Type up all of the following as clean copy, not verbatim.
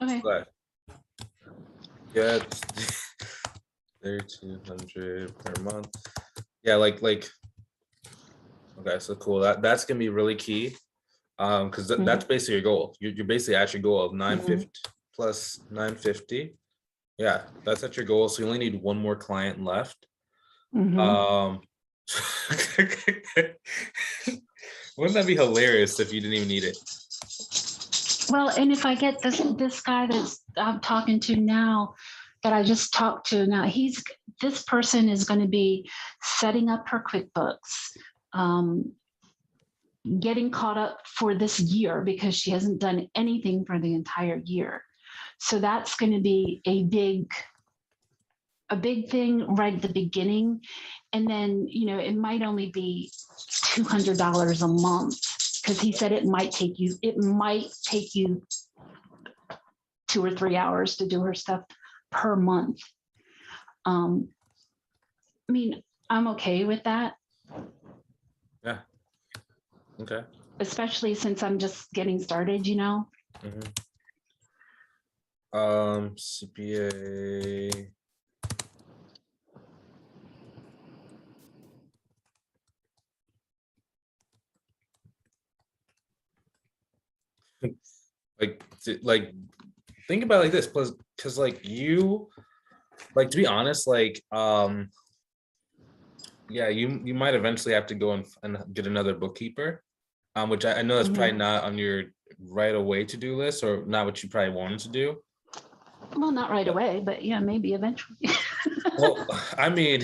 Okay. But get 3,200 per month. Yeah, like okay, so cool. That's gonna be really key. Because that's basically your goal. You're basically at your goal of 950 plus 950. Yeah, that's at your goal. So you only need one more client left. Wouldn't that be hilarious if you didn't even need it? Well, and if I get this guy that's I'm talking to now, that I just talked to now, this person is going to be setting up her QuickBooks, getting caught up for this year because she hasn't done anything for the entire year. So that's going to be a big thing right at the beginning. And then, it might only be $200 a month, because he said it might take you 2 or 3 hours to do her stuff per month. I mean, I'm okay with that. Yeah. Okay. Especially since I'm just getting started, CPA. like think about it like this, because like you, like, to be honest, like yeah, you might eventually have to go and get another bookkeeper, which I know that's probably not on your right away to do list, or not what you probably wanted to do. Well, not right away, but yeah, maybe eventually. Well, I mean,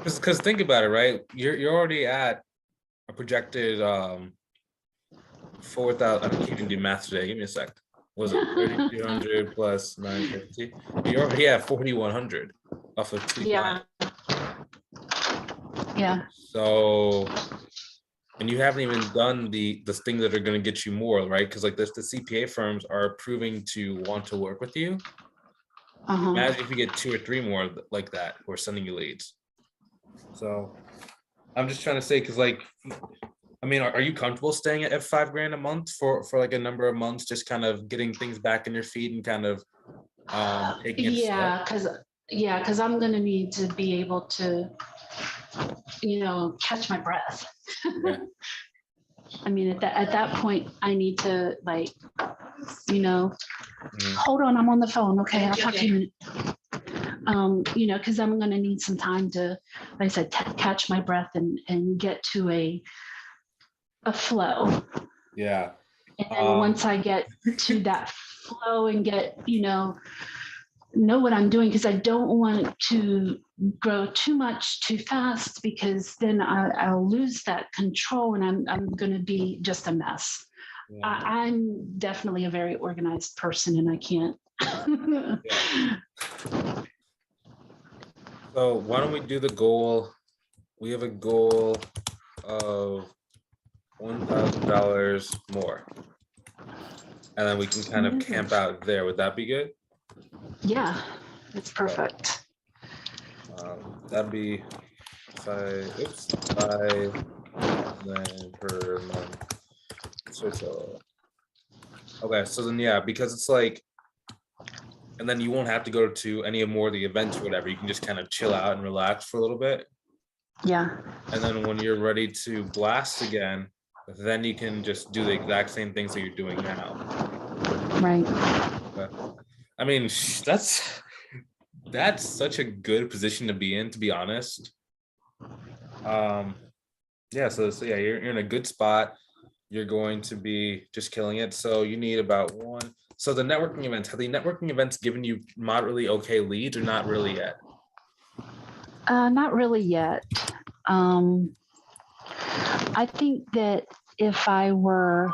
because think about it, right? You're already at a projected 4,000. You can do math today. Give me a sec. Was it 3,200 plus 950? You're already at 4,100 off of 2 Yeah. Yeah. So, and you haven't even done the things that are going to get you more, right? Because like the CPA firms are proving to want to work with you. Imagine if you get 2 or 3 more like that who are sending you leads. So I'm just trying to say, because like, I mean, are you comfortable staying at $5,000 a month for like a number of months, just kind of getting things back in your feet and kind of taking it slow? Because I'm going to need to be able to, catch my breath. Yeah. I mean, at that point, I need to hold on, I'm on the phone. Okay, I'll talk to you in a minute. Because I'm going to need some time to, like I said, catch my breath and get to a flow. Yeah. And then once I get to that flow and get, know what I'm doing, because I don't want to grow too much too fast, because then I'll lose that control and I'm going to be just a mess. Yeah. I'm definitely a very organized person, and I can't. So why don't we do the goal? We have a goal of $1,000 more, and then we can kind of camp out there. Would that be good? Yeah, it's perfect. That'd be 5,000 per month. So okay, so then yeah, because it's like, and then you won't have to go to any more of the events or whatever. You can just kind of chill out and relax for a little bit. Yeah. And then when you're ready to blast again, then you can just do the exact same things that you're doing now. Right. But, I mean, that's such a good position to be in, to be honest. Yeah, so yeah, you're in a good spot. You're going to be just killing it. So you need about one. So the networking events, have the networking events given you moderately okay leads, or not really yet? Not really yet. I think that if I were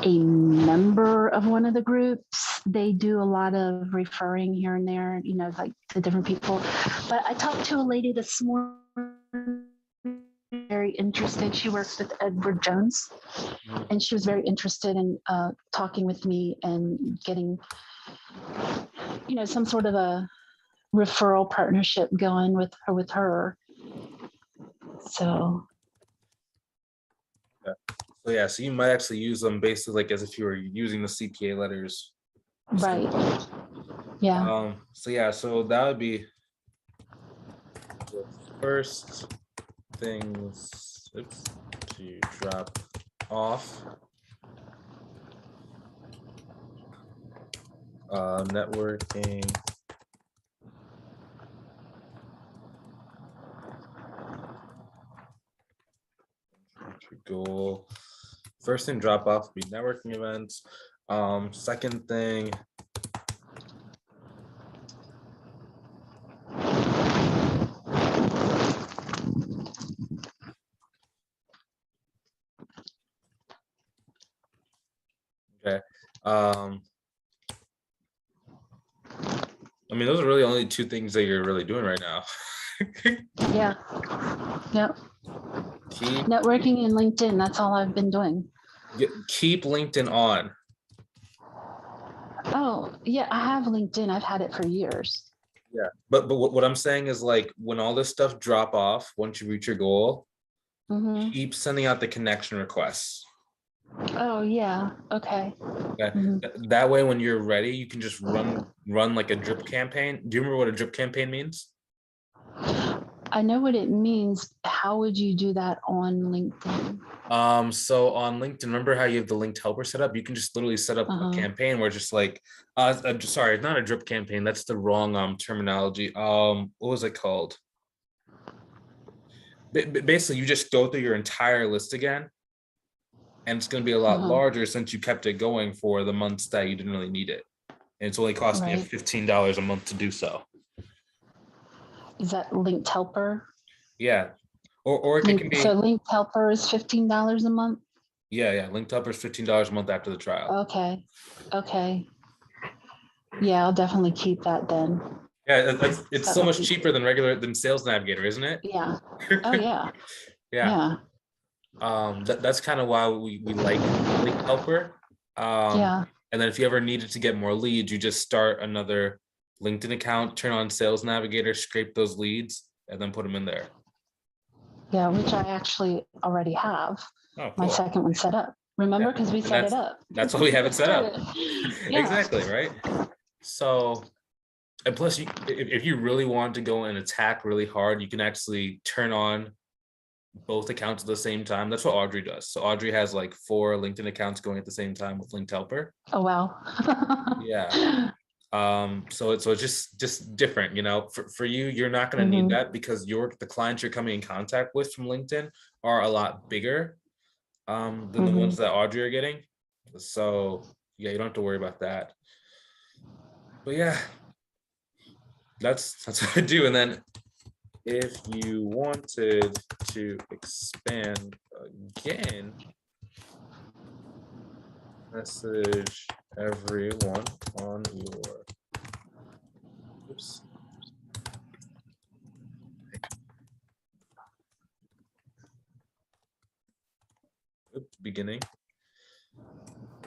a member of one of the groups, they do a lot of referring here and there, like to different people. But I talked to a lady this morning, very interested. She works with Edward Jones, and she was very interested in talking with me and getting, some sort of a referral partnership going with her. So. Yeah. So yeah, so you might actually use them basically like as if you were using the CPA letters. Right. Yeah. So yeah, so that would be the first things, oops, to drop off. Networking. Goal. First thing drop off would be networking events. Second thing, okay. I mean, those are really only two things that you're really doing right now. Yeah. Yep. Keep Networking and LinkedIn. That's all I've been doing. keep LinkedIn on. Oh, yeah. I have LinkedIn. I've had it for years. Yeah, but what I'm saying is like when all this stuff drop off, once you reach your goal, keep sending out the connection requests. Oh, yeah. Okay. Okay. That way, when you're ready, you can just run like a drip campaign. Do you remember what a drip campaign means? I know what it means. How would you do that on LinkedIn? So on LinkedIn, remember how you have the linked helper set up? You can just literally set up a campaign where just like, sorry, not a drip campaign. That's the wrong terminology. What was it called? Basically, you just go through your entire list again, and it's going to be a lot larger since you kept it going for the months that you didn't really need it. And it's only costing you $15 a month to do so. Is that linked helper? Yeah. Or it can be. So linked helper is $15 a month? Yeah. Linked helper is $15 a month after the trial. Okay. Yeah, I'll definitely keep that then. Yeah, it's so much cheaper than Sales Navigator, isn't it? Yeah. Oh yeah. Yeah. That's kind of why we like Link Helper. Yeah. And then if you ever needed to get more leads, you just start another LinkedIn account, turn on Sales Navigator, scrape those leads, and then put them in there. Yeah, which I actually already have. Oh, cool. My second one set up. Remember, because we set it up. That's why we have it set up. Yeah. Exactly, right? So, and plus, if you really want to go and attack really hard, you can actually turn on both accounts at the same time. That's what Audrey does. So Audrey has like 4 LinkedIn accounts going at the same time with Linked Helper. Oh wow. Yeah. So it's just different, you know. For you, you're not going to need that because the clients you're coming in contact with from LinkedIn are a lot bigger than the ones that Audrey are getting. So yeah, you don't have to worry about that. But yeah, that's what I do. And then if you wanted to expand again, message everyone on your beginning.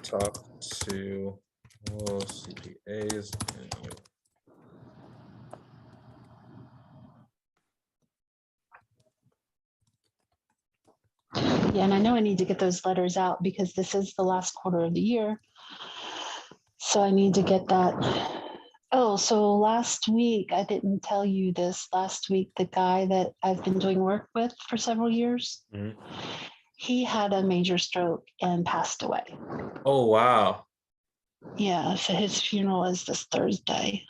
Talk to all CPAs in you. Yeah, and I know I need to get those letters out because this is the last quarter of the year. So I need to get that. Oh, so last week, I didn't tell you this. Last week, the guy that I've been doing work with for several years, he had a major stroke and passed away. Oh, wow. Yeah, so his funeral is this Thursday.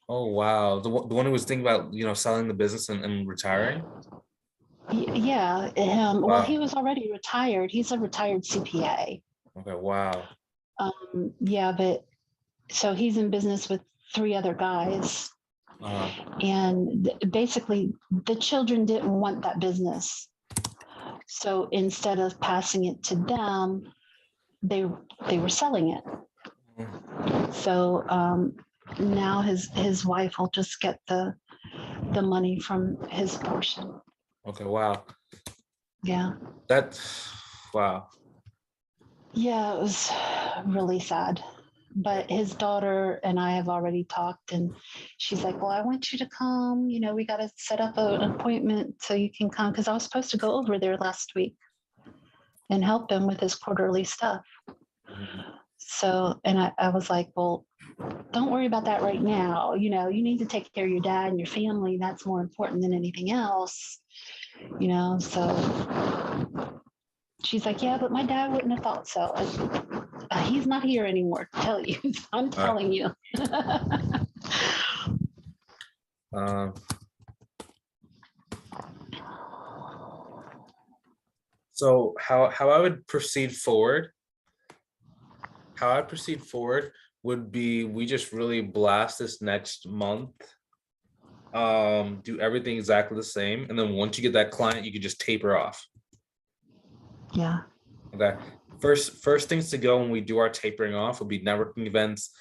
Oh, wow. The one who was thinking about, selling the business and retiring? Yeah, him. Wow. Well, he was already retired. He's a retired CPA. Okay, wow. Yeah, but so he's in business with 3 other guys. And basically, the children didn't want that business. So instead of passing it to them, they were selling it. So now his wife will just get the money from his portion. Okay, wow. Yeah. Wow. Yeah, it was really sad. But his daughter and I have already talked, and she's like, well, I want you to come. We got to set up an appointment so you can come, because I was supposed to go over there last week. and help him with his quarterly stuff. Mhm. So, and I was like, well, don't worry about that right now. You know, you need to take care of your dad and your family. That's more important than anything else, you know? So she's like, yeah, but my dad wouldn't have thought so. He's not here anymore, to tell you. I'm telling you. So how I would proceed forward, would be, we just really blast this next month, do everything exactly the same, and then once you get that client, you can just taper off. Yeah. Okay. First things to go when we do our tapering off would be networking events.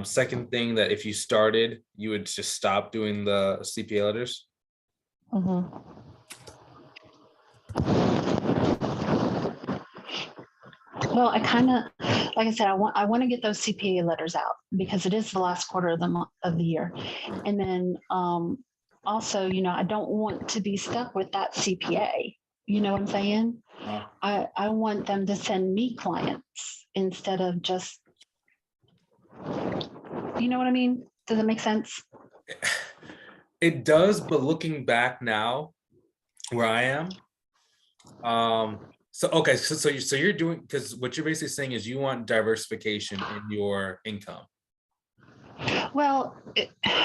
Second thing, that if you started, you would just stop doing the CPA letters. Mm-hmm. Well, I kind of, like I said, I want to get those CPA letters out because it is the last quarter of the month of the year, and then also, you know, I don't want to be stuck with that CPA. You know what I'm saying? I want them to send me clients instead of just, you know what I mean? Does it make sense? It does, but looking back now, where I am, so okay, so you're doing, because what you're basically saying is you want diversification in your income. Well,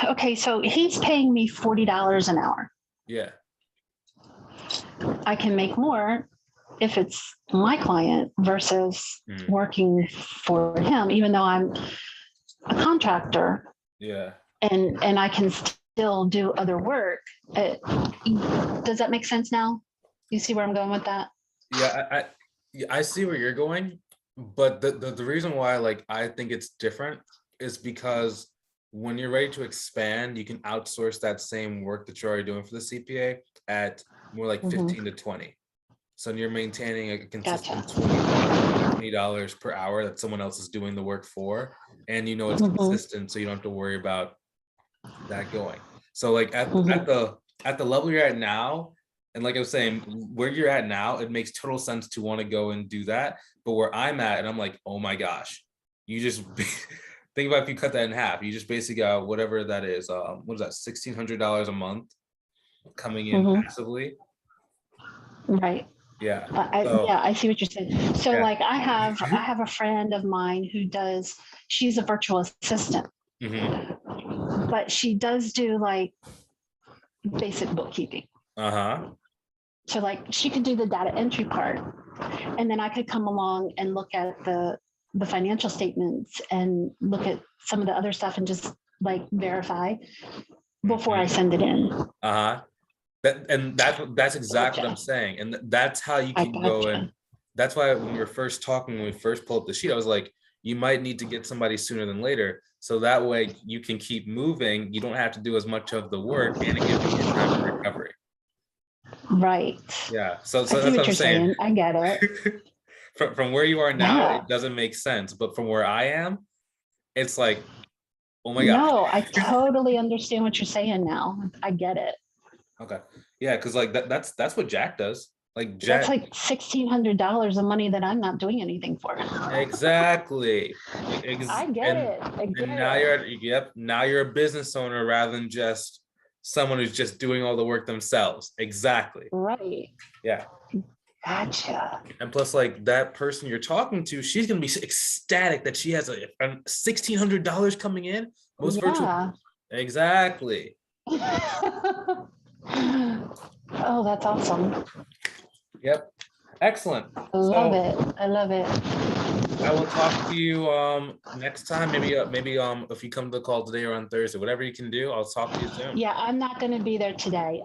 okay, so he's paying me $40 an hour. Yeah. I can make more if it's my client versus working for him, even though I'm a contractor. Yeah. And I can still do other work. Does that make sense now? You see where I'm going with that? Yeah, I see where you're going, but the reason why, like, I think it's different is because when you're ready to expand, you can outsource that same work that you're already doing for the CPA at more like 15 to 20. So you're maintaining a consistent $20 per hour that someone else is doing the work for, and you know it's consistent, so you don't have to worry about that going. So like at the level you're at now, and like I was saying, where you're at now, it makes total sense to want to go and do that. But where I'm at, and I'm like, oh my gosh, you just think about if you cut that in half, you just basically got whatever that is. What is that? $1,600 a month coming in passively. Right. Yeah. I see what you're saying. So like I have a friend of mine who does, she's a virtual assistant, but she does do like basic bookkeeping. So like she could do the data entry part, and then I could come along and look at the financial statements and look at some of the other stuff and just like verify before I send it in. That's exactly what I'm saying, and that's how you can go. And that's why when we were first talking, when we first pulled up the sheet, I was like, you might need to get somebody sooner than later, so that way you can keep moving. You don't have to do as much of the work, and it gives you more time for recovery. Right. Yeah. So I see that's what you're saying. I get it. From where you are now, it doesn't make sense, but from where I am, it's like, oh my god. No, I totally understand what you're saying now. I get it. Okay. Yeah, because like that's what Jack does. Like Jack, that's like $1,600 of money that I'm not doing anything for. Exactly. I get it. Now you're a business owner rather than just someone who's just doing all the work themselves. Exactly. Right. Yeah. Gotcha. And plus, like, that person you're talking to, she's gonna be ecstatic that she has a $1,600 coming in. Most virtual. Exactly. Oh, that's awesome. Yep. Excellent. I love it. I love it. I will talk to you next time. Maybe if you come to the call today or on Thursday, whatever you can do, I'll talk to you soon. Yeah, I'm not going to be there today.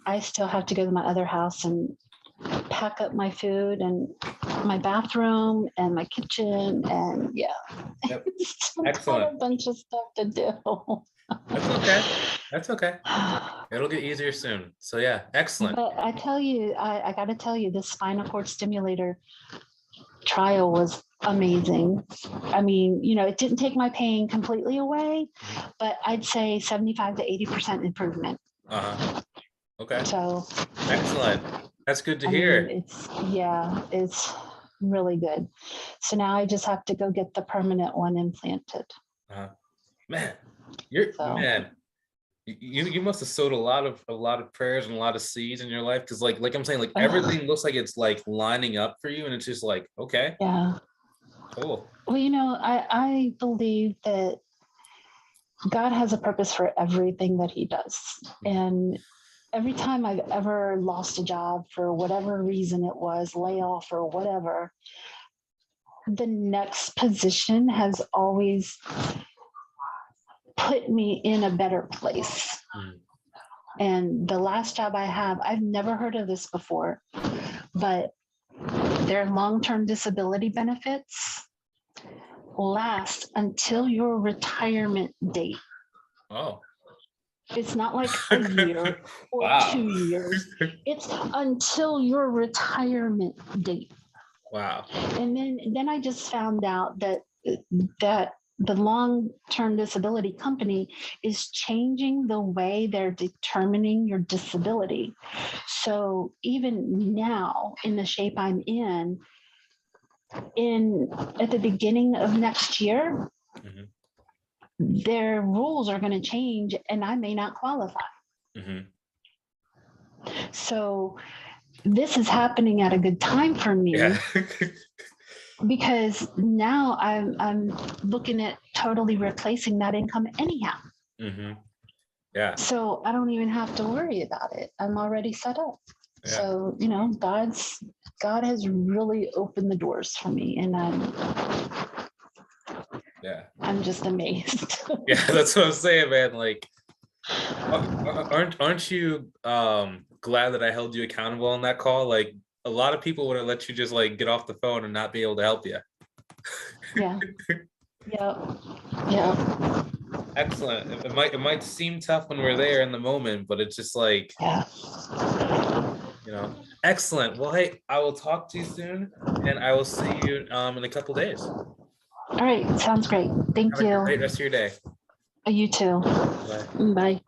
I still have to go to my other house and pack up my food and my bathroom and my kitchen, and yeah. Yep. Excellent. A bunch of stuff to do. That's okay. It'll get easier soon. So yeah, excellent. But I tell you, I got to tell you, this spinal cord stimulator trial was amazing. I mean, you know, it didn't take my pain completely away, but I'd say 75 to 80% improvement. Okay. So excellent. That's good to I hear. mean, it's really good. So now I just have to go get the permanent one implanted. Man, So man. You must have sowed a lot of prayers and a lot of seeds in your life, because like I'm saying, like everything looks like it's like lining up for you, and it's just like, okay, yeah. cool. Well, I believe that God has a purpose for everything that he does. And every time I've ever lost a job for whatever reason it was, layoff or whatever, the next position has always put me in a better place. And the last job I have, I've never heard of this before, but their long-term disability benefits last until your retirement date. Oh. It's not like a year or Wow. 2 years. It's until your retirement date. Wow. And then I just found out that the long-term disability company is changing the way they're determining your disability. So even now, in the shape I'm in at the beginning of next year, their rules are going to change and I may not qualify. So this is happening at a good time for me. Yeah. Because now I'm looking at totally replacing that income anyhow. Yeah. So I don't even have to worry about it. I'm already set up. Yeah. So, God has really opened the doors for me, and I'm just amazed. Yeah, that's what I'm saying, man. Like, aren't you glad that I held you accountable on that call? Like, a lot of people would have let you just like get off the phone and not be able to help you. Yeah. Yeah. Excellent. It might seem tough when we're there in the moment, but it's just like, excellent. Well, hey, I will talk to you soon, and I will see you in a couple days. All right, sounds great. Thank you. Have a great rest of your day. You too. Bye. Bye.